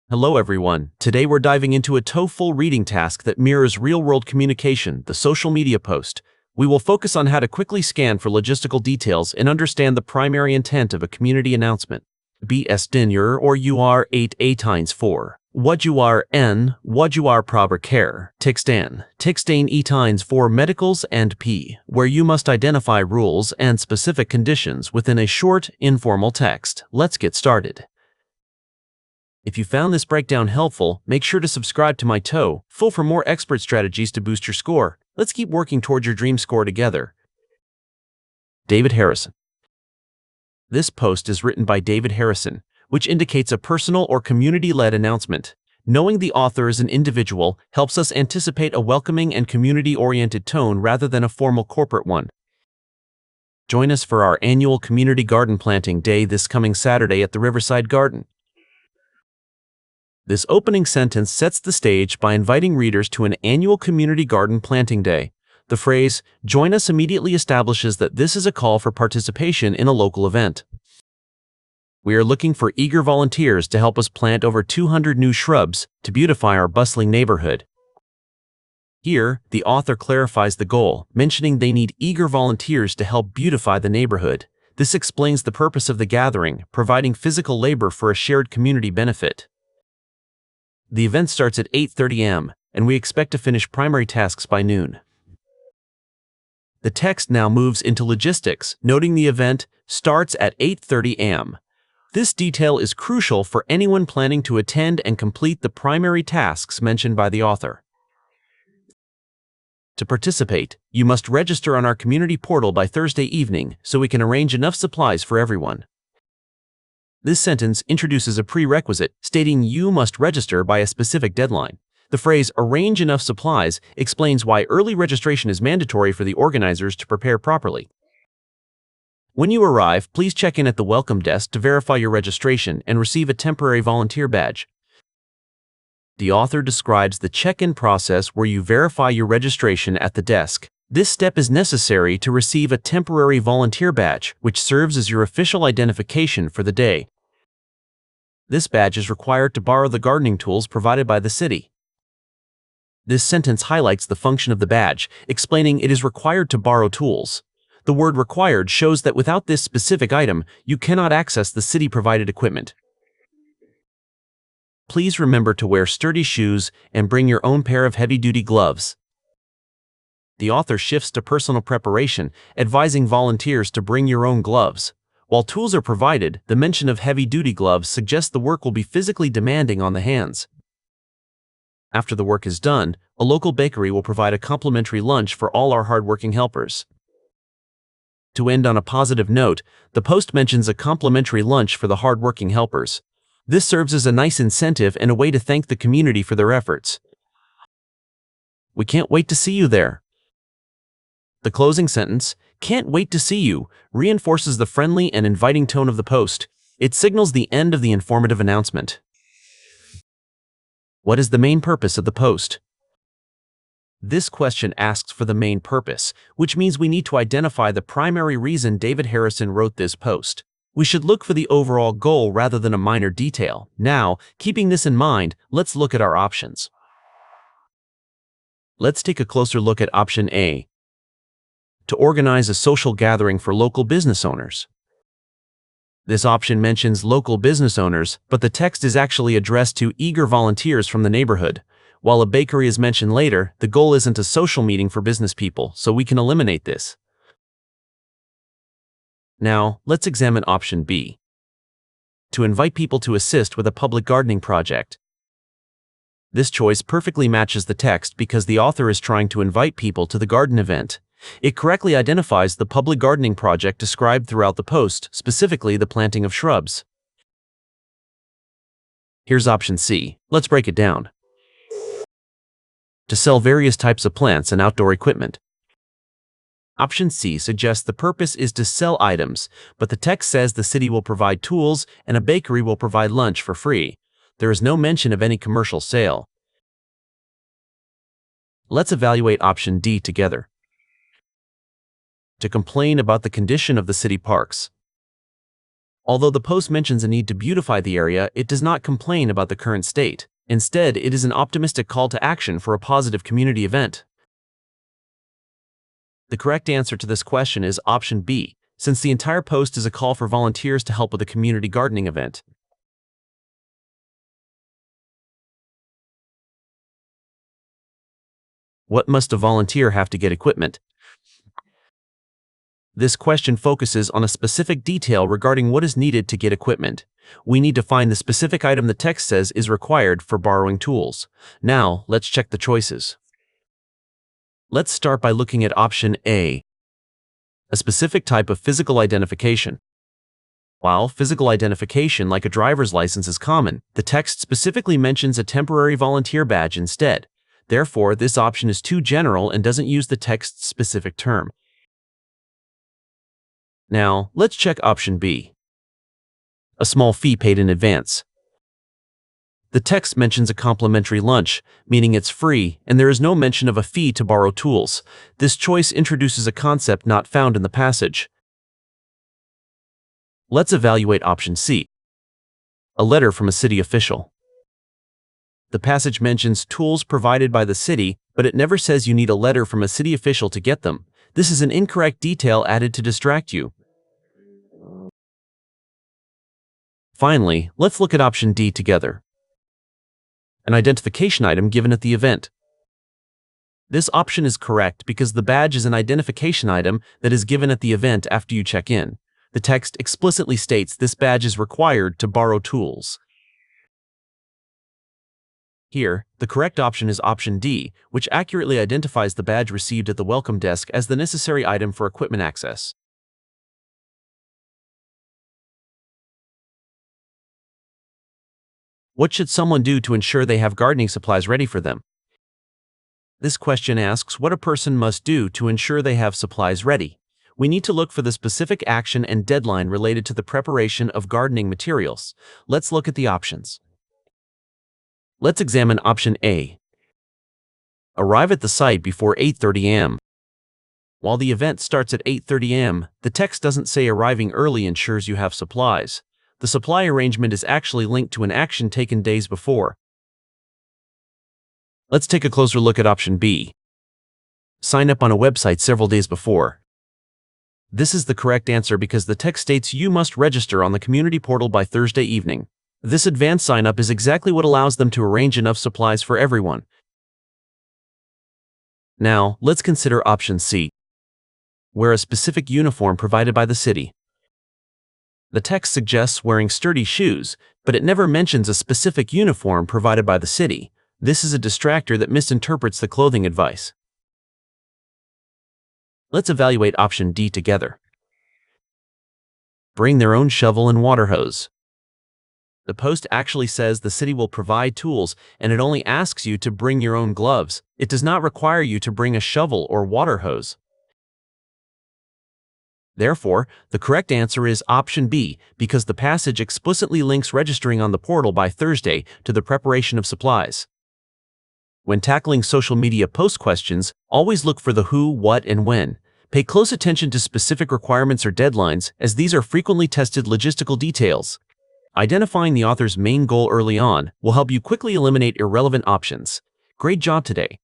Hello everyone. Today we're diving into a TOEFL reading task that mirrors real-world communication, the social media post. We will focus on how to quickly scan for logistical details and understand the primary intent of a community announcement. B S dinner or UR 8 times 4. What you are N, what you are proper care. Tixtain E times 4 medicals and P, where you must identify rules and specific conditions within a short, informal text. Let's get started. If you found this breakdown helpful, make sure to subscribe to myTOEFL for more expert strategies to boost your score. Let's keep working towards your dream score together. David Harrison. This post is written by David Harrison, which indicates a personal or community-led announcement. Knowing the author as an individual helps us anticipate a welcoming and community-oriented tone rather than a formal corporate one. Join us for our annual Community Garden Planting Day this coming Saturday at the Riverside Garden. This opening sentence sets the stage by inviting readers to an annual Community Garden Planting Day. The phrase, "join us," immediately establishes that this is a call for participation in a local event. We are looking for eager volunteers to help us plant over 200 new shrubs to beautify our bustling neighborhood. Here, the author clarifies the goal, mentioning they need eager volunteers to help beautify the neighborhood. This explains the purpose of the gathering, providing physical labor for a shared community benefit. The event starts at 8:30 a.m., and we expect to finish primary tasks by noon. The text now moves into logistics, noting the event starts at 8:30 a.m. This detail is crucial for anyone planning to attend and complete the primary tasks mentioned by the author. To participate, you must register on our community portal by Thursday evening so we can arrange enough supplies for everyone. This sentence introduces a prerequisite stating you must register by a specific deadline. The phrase "arrange enough supplies" explains why early registration is mandatory for the organizers to prepare properly. When you arrive, please check in at the welcome desk to verify your registration and receive a temporary volunteer badge. The author describes the check-in process where you verify your registration at the desk. This step is necessary to receive a temporary volunteer badge, which serves as your official identification for the day. This badge is required to borrow the gardening tools provided by the city. This sentence highlights the function of the badge, explaining it is required to borrow tools. The word "required" shows that without this specific item, you cannot access the city-provided equipment. Please remember to wear sturdy shoes and bring your own pair of heavy-duty gloves. The author shifts to personal preparation, advising volunteers to bring your own gloves. While tools are provided, the mention of heavy-duty gloves suggests the work will be physically demanding on the hands. After the work is done, a local bakery will provide a complimentary lunch for all our hardworking helpers. To end on a positive note, the post mentions a complimentary lunch for the hardworking helpers. This serves as a nice incentive and a way to thank the community for their efforts. We can't wait to see you there. The closing sentence, "can't wait to see you," reinforces the friendly and inviting tone of the post. It signals the end of the informative announcement. What is the main purpose of the post? This question asks for the main purpose, which means we need to identify the primary reason David Harrison wrote this post. We should look for the overall goal rather than a minor detail. Now, keeping this in mind, let's look at our options. Let's take a closer look at option A. To organize a social gathering for local business owners. This option mentions local business owners, but the text is actually addressed to eager volunteers from the neighborhood. While a bakery is mentioned later, the goal isn't a social meeting for business people, so we can eliminate this. Now, let's examine option B. To invite people to assist with a public gardening project. This choice perfectly matches the text because the author is trying to invite people to the garden event. It correctly identifies the public gardening project described throughout the post, specifically the planting of shrubs. Here's option C. Let's break it down. To sell various types of plants and outdoor equipment. Option C suggests the purpose is to sell items, but the text says the city will provide tools and a bakery will provide lunch for free. There is no mention of any commercial sale. Let's evaluate option D together. To complain about the condition of the city parks. Although the post mentions a need to beautify the area, it does not complain about the current state. Instead, it is an optimistic call to action for a positive community event. The correct answer to this question is option B, since the entire post is a call for volunteers to help with a community gardening event. What must a volunteer have to get equipment? This question focuses on a specific detail regarding what is needed to get equipment. We need to find the specific item the text says is required for borrowing tools. Now, let's check the choices. Let's start by looking at option A, a specific type of physical identification. While physical identification like a driver's license is common, the text specifically mentions a temporary volunteer badge instead. Therefore, this option is too general and doesn't use the text's specific term. Now, let's check option B, a small fee paid in advance. The text mentions a complimentary lunch, meaning it's free, and there is no mention of a fee to borrow tools. This choice introduces a concept not found in the passage. Let's evaluate option C, a letter from a city official. The passage mentions tools provided by the city, but it never says you need a letter from a city official to get them. This is an incorrect detail added to distract you. Finally, let's look at option D together, an identification item given at the event. This option is correct because the badge is an identification item that is given at the event after you check in. The text explicitly states this badge is required to borrow tools. Here, the correct option is option D, which accurately identifies the badge received at the welcome desk as the necessary item for equipment access. What should someone do to ensure they have gardening supplies ready for them? This question asks what a person must do to ensure they have supplies ready. We need to look for the specific action and deadline related to the preparation of gardening materials. Let's look at the options. Let's examine option A. Arrive at the site before 8:30 a.m. While the event starts at 8:30 a.m., the text doesn't say arriving early ensures you have supplies. The supply arrangement is actually linked to an action taken days before. Let's take a closer look at option B. Sign up on a website several days before. This is the correct answer because the text states you must register on the community portal by Thursday evening. This advanced sign-up is exactly what allows them to arrange enough supplies for everyone. Now, let's consider option C. Wear a specific uniform provided by the city. The text suggests wearing sturdy shoes, but it never mentions a specific uniform provided by the city. This is a distractor that misinterprets the clothing advice. Let's evaluate option D together. Bring their own shovel and water hose. The post actually says the city will provide tools, and it only asks you to bring your own gloves. It does not require you to bring a shovel or water hose. Therefore, the correct answer is option B, because the passage explicitly links registering on the portal by Thursday to the preparation of supplies. When tackling social media post questions, always look for the who, what, and when. Pay close attention to specific requirements or deadlines, as these are frequently tested logistical details. Identifying the author's main goal early on will help you quickly eliminate irrelevant options. Great job today!